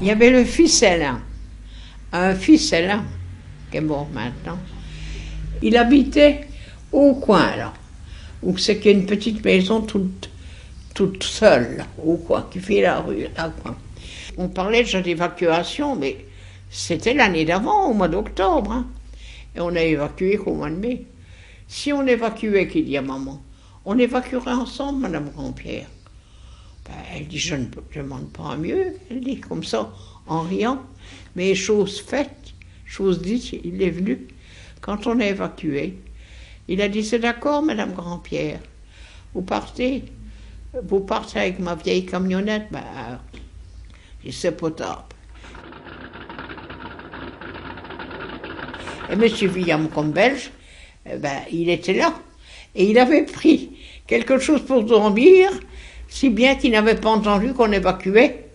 Il y avait le fils Alain, un fils Alain, qui est mort maintenant. Il habitait au coin, là, où c'est qu'il y a une petite maison toute seule, là, au coin, qui fait la rue, là, coin. On parlait déjà d'évacuation, mais c'était l'année d'avant, au mois d'octobre, hein. Et on a évacué qu'au mois de mai. Si on évacuait, qu'il dit à maman, on évacuerait ensemble, Madame Grandpierre. Ben, elle dit, je ne demande pas mieux, elle dit, comme ça, en riant. Mais chose faite, chose dite, il est venu. Quand on a évacué, il a dit, c'est d'accord, Madame Grandpierre, vous partez avec ma vieille camionnette. Ben, c'est potable. Et M. William, comme belge, ben, il était là. Et il avait pris quelque chose pour dormir, si bien qu'il n'avait pas entendu qu'on évacuait.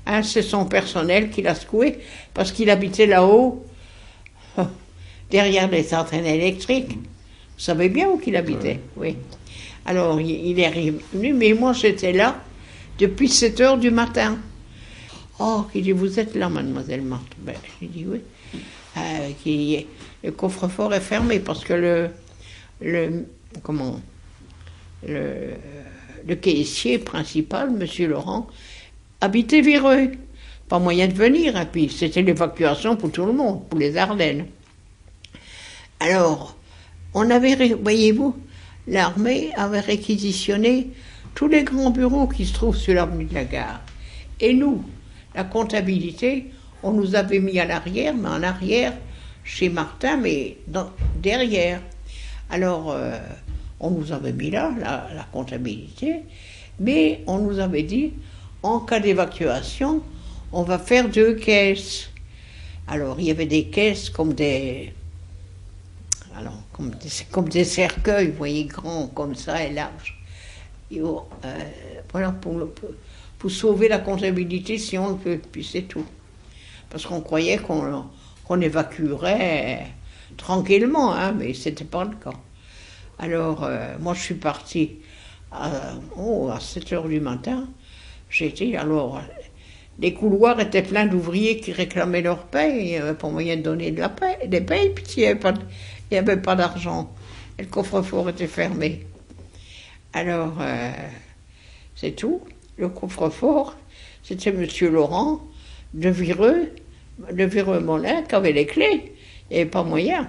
Hein, c'est son personnel qui l'a secoué, parce qu'il habitait là-haut, derrière les antennes électriques. Vous savez bien où qu'il habitait, oui. Alors, il est revenu, mais moi, j'étais là depuis 7 heures du matin. Oh, il dit, vous êtes là, mademoiselle Marthe. Ben, j'ai dit oui. Le coffre-fort est fermé parce que le caissier principal, M. Laurent, habitait Vireux. Pas moyen de venir, et puis c'était l'évacuation pour tout le monde, pour les Ardennes. Alors, voyez-vous, l'armée avait réquisitionné tous les grands bureaux qui se trouvent sur l'avenue de la Gare. Et nous, la comptabilité, on nous avait mis à l'arrière, mais en arrière, chez Martin, mais derrière. Alors, on nous avait mis là, la comptabilité, mais on nous avait dit, en cas d'évacuation, on va faire 2 caisses. Alors, il y avait des caisses comme des cercueils, vous voyez, grands comme ça et larges. Et, voilà, pour sauver la comptabilité si on le peut, puis c'est tout. Parce qu'on croyait qu'on évacuerait tranquillement, hein, mais ce n'était pas le cas. Alors, moi, je suis partie à 7 heures du matin. Les couloirs étaient pleins d'ouvriers qui réclamaient leur paie. Il n'y avait pas moyen de donner des payes, puis il n'y avait pas d'argent. Et le coffre-fort était fermé. Alors, c'est tout. Le coffre-fort, c'était M. Laurent de Vireux-Molin qui avait les clés. Il n'y avait pas moyen.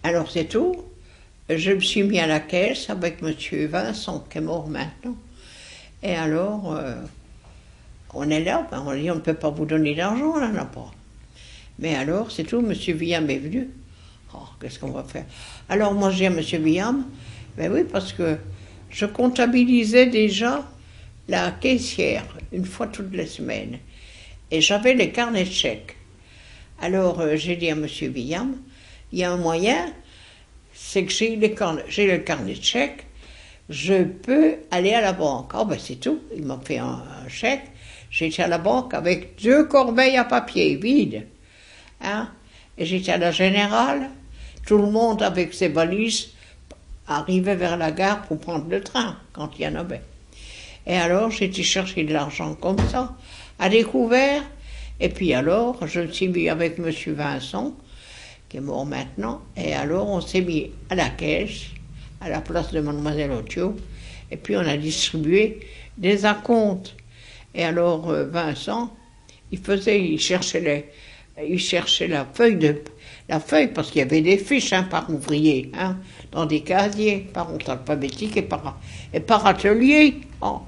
Alors, c'est tout. Je me suis mis à la caisse avec M. Vincent, qui est mort maintenant. Et alors, on est là, ben on dit, on ne peut pas vous donner d'argent, on n'en a pas. Mais alors, c'est tout, M. William est venu. Oh, qu'est-ce qu'on va faire? Alors, moi, j'ai à M. William, ben oui, parce que je comptabilisais déjà la caissière, une fois toutes les semaines. Et j'avais les carnets de chèques. Alors, j'ai dit à M. William, il y a un moyen, c'est que j'ai le carnet de chèques, je peux aller à la banque. Ah ben c'est tout, il m'a fait un chèque. J'étais à la banque avec 2 corbeilles à papier vides. Hein? Et j'étais à la Générale, tout le monde avec ses valises arrivait vers la gare pour prendre le train, quand il y en avait. Et alors j'étais chercher de l'argent comme ça, à découvert. Et puis alors, je me suis mis avec M. Vincent, qui est mort maintenant, et alors on s'est mis à la caisse, à la place de Mademoiselle Otio, et puis on a distribué des acomptes. Et alors Vincent, il cherchait la feuille, parce qu'il y avait des fiches par ouvrier, hein, dans des casiers, par ordre alphabétique et par atelier. Oh.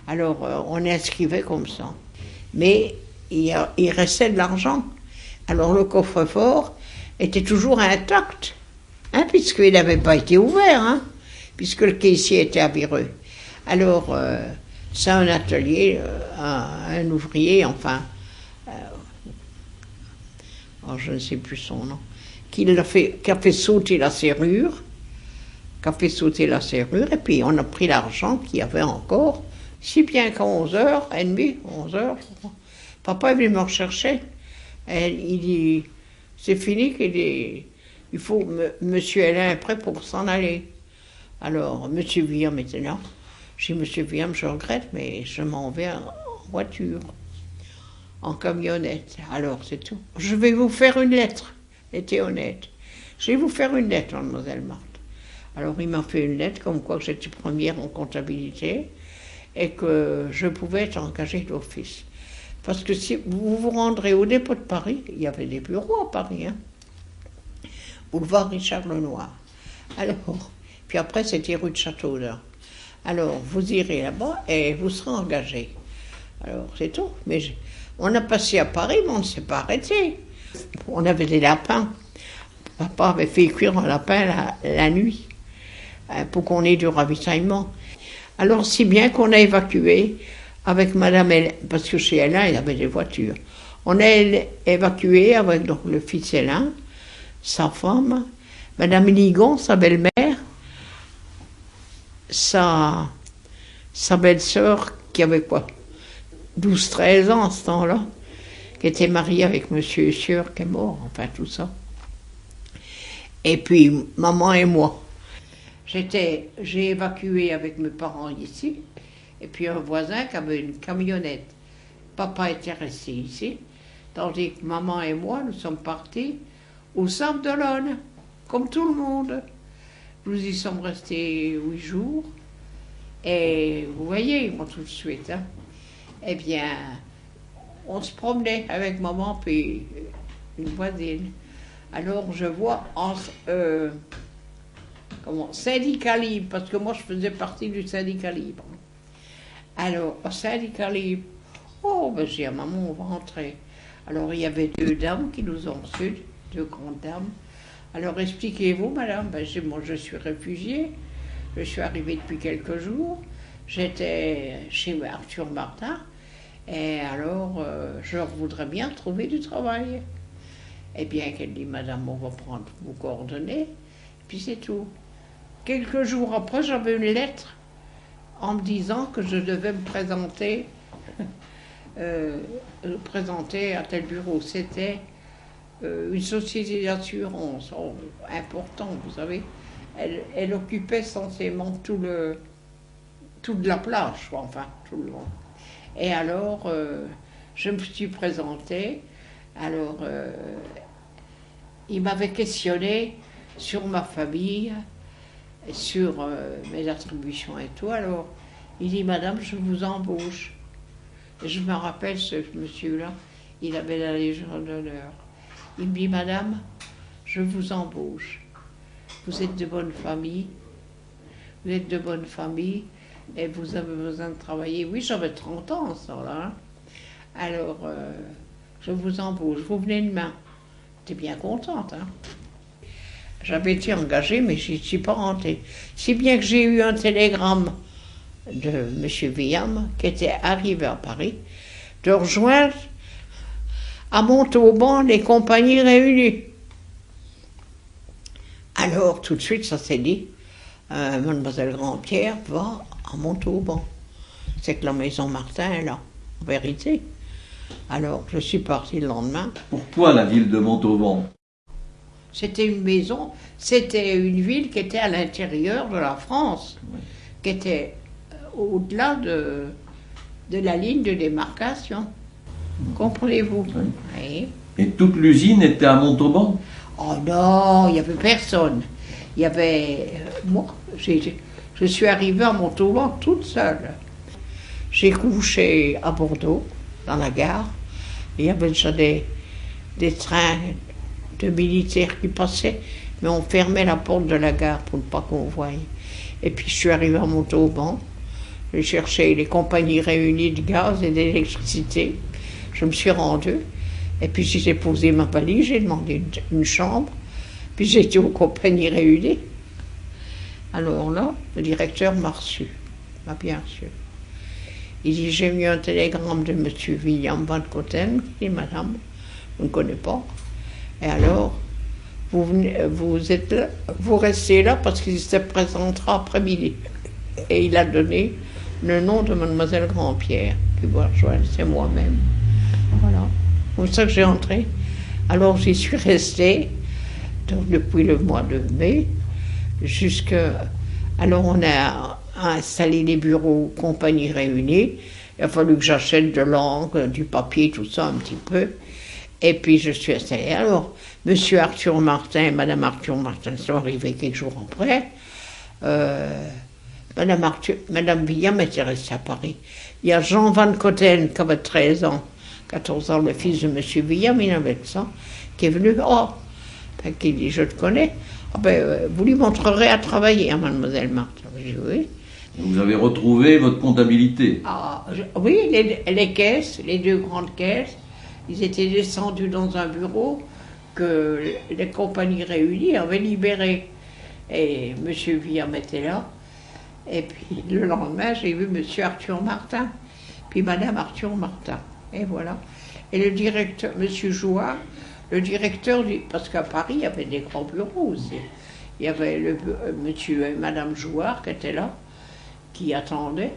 Alors on inscrivait comme ça. Mais il restait de l'argent. Alors le coffre-fort était toujours intact, hein, puisqu'il n'avait pas été ouvert, hein, puisque le caissier était à Vireux. Alors, c'est un atelier, un ouvrier, enfin, je ne sais plus son nom, qui a fait sauter la serrure, et puis on a pris l'argent qu'il y avait encore, si bien qu'à 11h30, papa est venu me rechercher. Et il dit, c'est fini, il faut, monsieur Alain est prêt pour s'en aller. Alors, monsieur William était là. J'ai dit, monsieur William, je regrette, mais je m'en vais en voiture. en camionnette. Alors, c'est tout. Je vais vous faire une lettre. Était honnête. Je vais vous faire une lettre, mademoiselle Marthe. Alors, il m'a fait une lettre comme quoi j'étais première en comptabilité et que je pouvais être engagée d'office. Parce que si vous vous rendrez au dépôt de Paris, il y avait des bureaux à Paris, hein, boulevard Richard Lenoir. Alors, puis après, c'était rue de Châteaudun. Alors, vous irez là-bas et vous serez engagé. Alors, c'est tout. Mais on a passé à Paris, mais on ne s'est pas arrêté. On avait des lapins. Papa avait fait cuire un lapin la nuit pour qu'on ait du ravitaillement. Alors, si bien qu'on a évacué avec Madame Hélène, parce que chez Hélène, il y avait des voitures. On a évacué avec donc, le fils Hélène, sa femme, Madame Ligon, sa belle-mère, sa belle-sœur, qui avait quoi, 12-13 ans à ce temps-là, qui était mariée avec Monsieur Sieur, qui est mort, enfin tout ça. Et puis, maman et moi. J'ai évacué avec mes parents ici, et puis un voisin qui avait une camionnette. Papa était resté ici, tandis que maman et moi, nous sommes partis au Sable d'Olonne, comme tout le monde. Nous y sommes restés 8 jours, et vous voyez, moi tout de suite, hein, eh bien, on se promenait avec maman puis une voisine. Alors je vois syndicat libre, parce que moi je faisais partie du syndicat libre. Alors, au syndicat libre, oh, ben j'ai dit à maman, on va rentrer. Alors il y avait 2 dames qui nous ont reçus, 2 grandes dames. Alors expliquez-vous, madame, ben, moi je suis réfugiée, je suis arrivée depuis quelques jours, j'étais chez Arthur Martin, et alors je voudrais bien trouver du travail. Eh bien, qu'elle dit, madame, on va prendre vos coordonnées, puis c'est tout. Quelques jours après, j'avais une lettre en me disant que je devais me présenter, à tel bureau. C'était une société d'assurance importante, vous savez. Elle occupait censément toute la plage, enfin, tout le long. Et alors, je me suis présentée. Alors, il m'avait questionné sur ma famille, sur mes attributions et tout. Alors, il dit, madame, je vous embauche. Et je me rappelle, ce monsieur-là, il avait la Légion d'honneur. Il me dit, madame, je vous embauche. Vous êtes de bonne famille. Vous êtes de bonne famille et vous avez besoin de travailler. Oui, j'avais 30 ans, ça, là. Hein. Alors, je vous embauche. Vous venez demain. J'étais bien contente, hein. J'avais été engagée, mais je n'y suis pas rentrée. Si bien que j'ai eu un télégramme de M. Villam, qui était arrivé à Paris, de rejoindre à Montauban les compagnies réunies. Alors, tout de suite, ça s'est dit, Mademoiselle Grandpierre va à Montauban. C'est que la maison Martin est là, en vérité. Alors, je suis partie le lendemain. Pourquoi la ville de Montauban? C'était une maison, c'était une ville qui était à l'intérieur de la France, oui, qui était au-delà de la ligne de démarcation. Comprenez-vous? Oui. Oui. Et toute l'usine était à Montauban? Oh non, il n'y avait personne. Il y avait... moi, je suis arrivée à Montauban toute seule. J'ai couché à Bordeaux, dans la gare. Il y avait déjà des trains de militaires qui passaient, mais on fermait la porte de la gare pour ne pas qu'on voie. Et puis je suis arrivée à Montauban, j'ai cherché les compagnies réunies de gaz et d'électricité, je me suis rendue, et puis j'ai posé ma valise, j'ai demandé une chambre, puis j'ai été aux compagnies réunies. Alors là, le directeur m'a reçu, m'a bien reçu. Il dit, j'ai eu un télégramme de M. William Van Cotten, qui dit, madame, je ne connais pas. Et alors, vous restez là parce qu'il se présentera après-midi. Et il a donné le nom de mademoiselle Grandpierre, qui va rejoindre, c'est moi-même. Voilà, comme ça que j'ai entré. Alors j'y suis restée, donc, depuis le mois de mai, jusqu'à... Alors on a installé les bureaux compagnies réunies, Il a fallu que j'achète de l'encre, du papier, tout ça un petit peu. Et puis je suis installée. Alors, monsieur Arthur Martin et madame Arthur Martin sont arrivés quelques jours après. Madame William était restée à Paris. Il y a Jean Van Cotten qui avait 13 ans, 14 ans, le fils de monsieur William, il avait ça, qui est venu. Oh, ben, qui dit, je te connais. Ah ben, vous lui montrerez à travailler, hein, mademoiselle Marthe. J'ai dit, oui. Vous avez retrouvé votre comptabilité. Ah, oui, les caisses, les deux grandes caisses, ils étaient descendus dans un bureau que les compagnies réunies avaient libéré. Et M. William était là. Et puis le lendemain, j'ai vu M. Arthur Martin, puis Mme Arthur Martin. Et voilà. Et le directeur, M. Jouard, le directeur du... Parce qu'à Paris, il y avait des grands bureaux aussi. Il y avait monsieur et Mme Jouard qui étaient là, qui attendaient.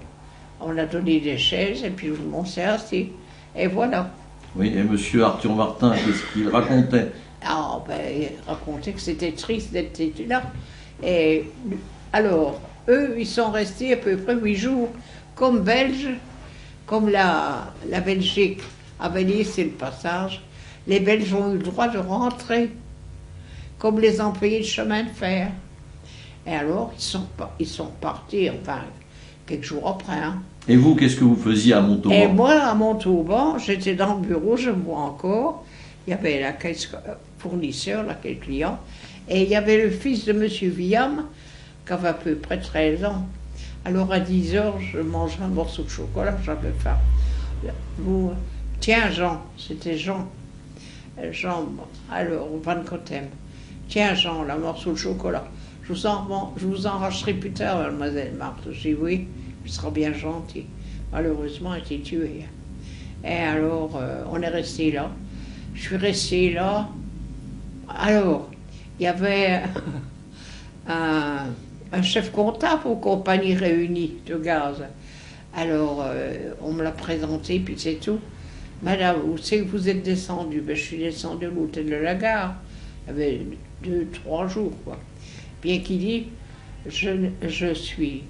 On a donné des chaises et puis on s'est assis. Et voilà. Oui, et monsieur Arthur Martin, qu'est-ce qu'il racontait? Ah, ben, il racontait que c'était triste d'être là. Et alors, eux, ils sont restés à peu près 8 jours, comme Belges, comme la Belgique avait laissé le passage. Les Belges ont eu le droit de rentrer, comme les employés de chemin de fer. Et alors, ils sont partis, enfin, quelques jours après. Hein. Et vous, qu'est-ce que vous faisiez à Montauban? Et moi, à Montauban, j'étais dans le bureau, je me vois encore. Il y avait la caisse fournisseur, la caisse client, et il y avait le fils de M. William, qui avait à peu près 13 ans. Alors à 10 heures, je mangeais un morceau de chocolat, j'avais faim. Tiens Jean, c'était Jean. Jean, alors, Van Cotem. Tiens Jean, le morceau de chocolat. Je vous en racheterai plus tard, mademoiselle Marthe. J'ai dit oui, il sera bien gentil. Malheureusement, il a été tué. Et alors, on est resté là. Je suis restée là. Alors, il y avait un chef comptable aux compagnies réunies de gaz. Alors, on me l'a présenté, puis c'est tout. Madame, où c'est que vous êtes descendue? Ben, je suis descendue à l'hôtel de la gare. Il y avait 2-3 jours, quoi. Bien qu'il dit, je suis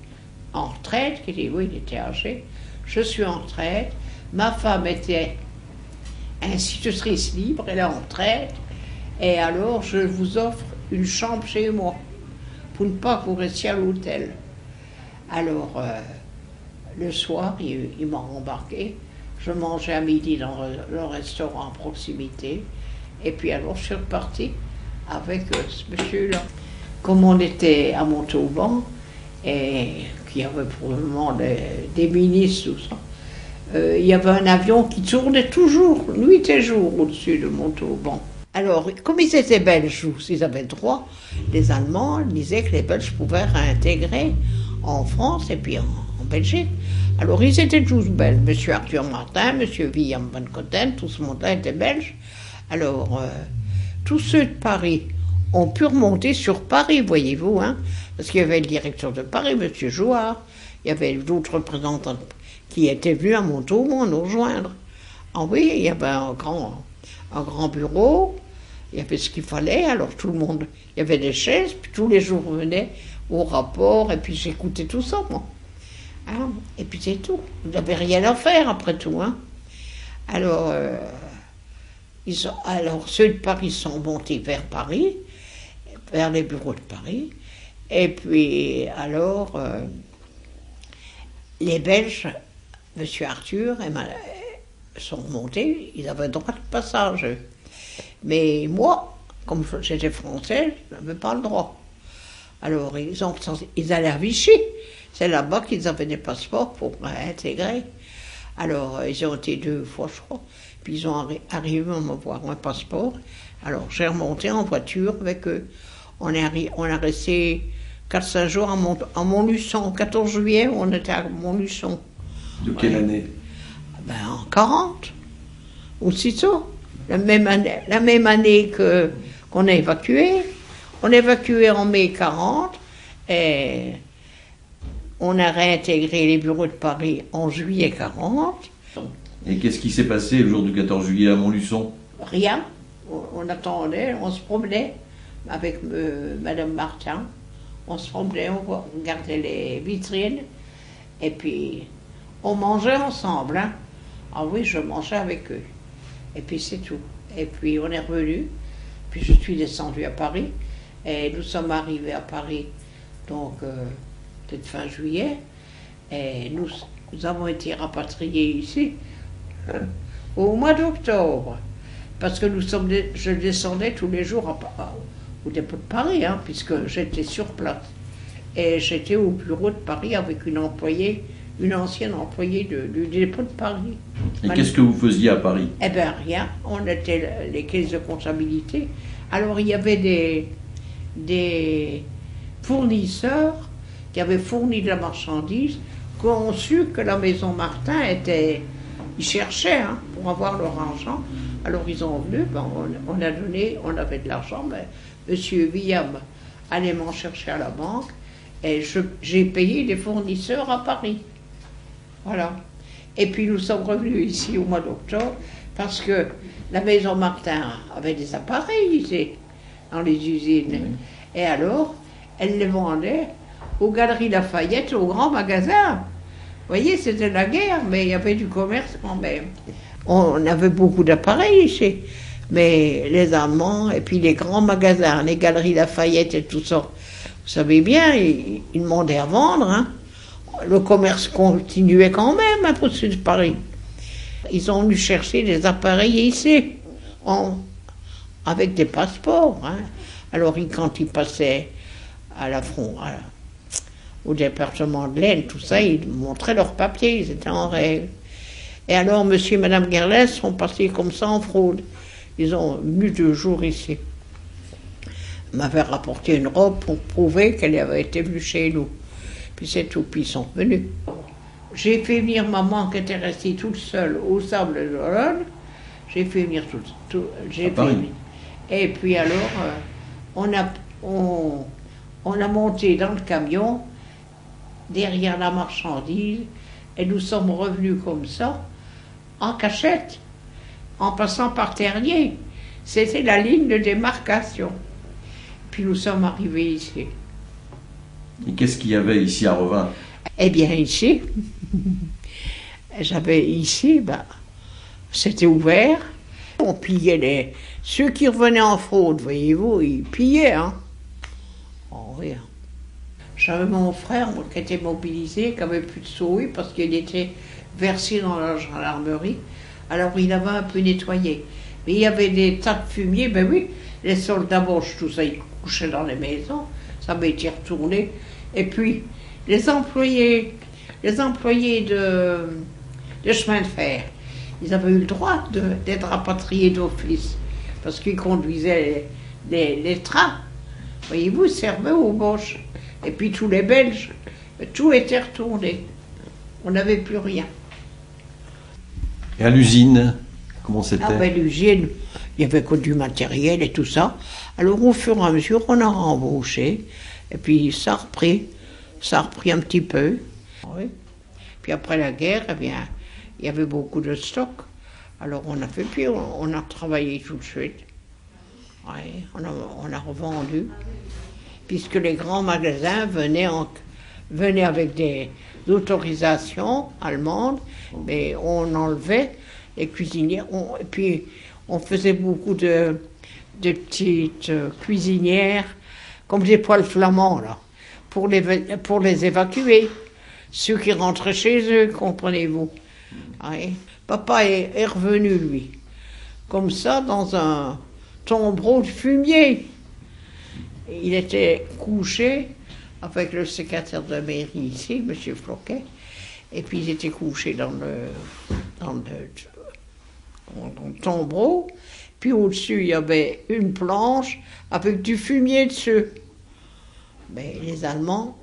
en retraite, qu'il dit, oui, il était âgé. Je suis en retraite. Ma femme était institutrice libre, elle est en retraite. Et alors, je vous offre une chambre chez moi, pour ne pas que vous restiez à l'hôtel. Alors, le soir, il m'a embarqué. Je mangeais à midi dans le restaurant à proximité. Et puis alors, je suis repartie avec ce monsieur-là. Comme on était à Montauban, et qu'il y avait probablement des ministres, tout ça, il y avait un avion qui tournait toujours, nuit et jour, au-dessus de Montauban. Alors, comme ils étaient belges, ils avaient droit, les Allemands disaient que les Belges pouvaient réintégrer en France et puis en Belgique. Alors, ils étaient tous belges. Monsieur Arthur Martin, monsieur William Van Cotten, tout ce monde-là était belge. Alors, tous ceux de Paris ont pu remonter sur Paris, voyez-vous, hein, parce qu'il y avait le directeur de Paris, monsieur Jouard, il y avait d'autres représentants qui étaient venus à Montauban nous rejoindre. Ah oui, il y avait un grand bureau, il y avait ce qu'il fallait, alors tout le monde, il y avait des chaises, puis tous les jours on venait au rapport, et puis j'écoutais tout ça, moi. Hein, et puis c'est tout, vous n'avez rien à faire après tout. Hein. Alors, alors ceux de Paris sont montés vers Paris, vers les bureaux de Paris, et puis alors, les Belges, M. Arthur et sont remontés, ils avaient droit de passage. Mais moi, comme j'étais française, je n'avais pas le droit. Alors, ils allaient à Vichy. C'est là-bas qu'ils avaient des passeports pour intégrer. Alors, ils ont été 2 fois, je crois. Puis ils ont arrivé à me voir un passeport. Alors, j'ai remonté en voiture avec eux. On a resté 4-5 jours à Montluçon. 14 juillet, on était à Montluçon. De quelle année? Ben, en 40. Aussitôt. La même année qu'on a évacué. On a évacué en mai 40 et on a réintégré les bureaux de Paris en juillet 40. Et qu'est-ce qui s'est passé le jour du 14 juillet à Montluçon? Rien. On attendait, on se promenait avec Madame Martin. On se promenait, on regardait les vitrines et puis On mangeait ensemble, hein. Ah oui, je mangeais avec eux. Et puis c'est tout. Et puis on est revenu. Puis je suis descendue à Paris. Et nous sommes arrivés à Paris, donc peut-être fin juillet. Et nous avons été rapatriés ici au mois d'octobre. Parce que je descendais tous les jours au dépôt de Paris, hein, puisque j'étais sur place. Et j'étais au bureau de Paris avec une ancienne employée du dépôt de Paris. Et qu'est-ce que vous faisiez à Paris? Eh bien, rien. On était les caisses de comptabilité. Alors, il y avait des fournisseurs qui avaient fourni de la marchandise, qui ont su que la maison Martin était... Ils cherchaient, hein, pour avoir leur argent. Alors, ils ont venu, ben, on a donné, on avait de l'argent, mais M. William allait m'en chercher à la banque, et j'ai payé les fournisseurs à Paris. Voilà. Et puis nous sommes revenus ici au mois d'octobre parce que la maison Martin avait des appareils ici, dans les usines. Mmh. Et alors, elle les vendait aux Galeries Lafayette, aux grands magasins. Vous voyez, c'était la guerre, mais il y avait du commerce quand même. On avait beaucoup d'appareils ici, mais les Allemands et puis les grands magasins, les Galeries Lafayette et tout ça, vous savez bien, ils demandaient à vendre, hein. Le commerce continuait quand même un peu au sud de Paris. Ils ont dû chercher des appareils ici, avec des passeports. Hein. Alors quand ils passaient au département de l'Aisne, tout ça, ils montraient leurs papiers, ils étaient en règle. Et alors monsieur et madame Gerles sont passés comme ça en fraude. Ils ont mis 2 jours ici. Ils m'avaient rapporté une robe pour prouver qu'elle avait été venue chez nous. Puis c'est tout, puis ils sont venus. J'ai fait venir maman qui était restée toute seule au Sable d'Olonne. J'ai fait venir Et puis alors, on a monté dans le camion, derrière la marchandise, et nous sommes revenus comme ça, en cachette, en passant par Ternier. C'était la ligne de démarcation. Puis nous sommes arrivés ici. Et qu'est-ce qu'il y avait ici à Revin? Eh bien, ici, c'était ouvert. On pillait ceux qui revenaient en fraude, voyez-vous, ils pillaient, hein. Oh, oui. J'avais mon frère qui était mobilisé, qui avait plus de souris parce qu'il était versé dans la gendarmerie. Alors, il avait un peu nettoyé. Mais il y avait des tas de fumier, ben oui, les soldats boches, tout ça, ils couchaient dans les maisons. Ça m'a été retourné. Et puis, les employés de chemin de fer, ils avaient eu le droit d'être rapatriés d'office, parce qu'ils conduisaient les trains. Voyez-vous, ils servaient aux Boches. Et puis tous les Belges, tout était retourné. On n'avait plus rien. Et à l'usine, comment c'était? Ah ben l'usine, il y avait que du matériel et tout ça. Alors au fur et à mesure, on a rembauché. Et puis ça a repris un petit peu. Oui. Puis après la guerre, eh bien, il y avait beaucoup de stock. Alors on a fait, puis on a travaillé tout de suite. Oui, on a revendu. Puisque les grands magasins venaient avec des autorisations allemandes, mais on enlevait les cuisinières. Et puis on faisait beaucoup de petites cuisinières, comme des poêles flamands, là, pour les évacuer. Ceux qui rentraient chez eux, comprenez-vous. Oui. Papa est revenu, lui, comme ça, dans un tombereau de fumier. Il était couché avec le secrétaire de mairie ici, M. Floquet, et puis ils étaient couchés dans le tombereau. Puis au-dessus, il y avait une planche avec du fumier dessus. Mais les Allemands,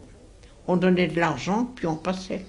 on donnait de l'argent, puis on passait.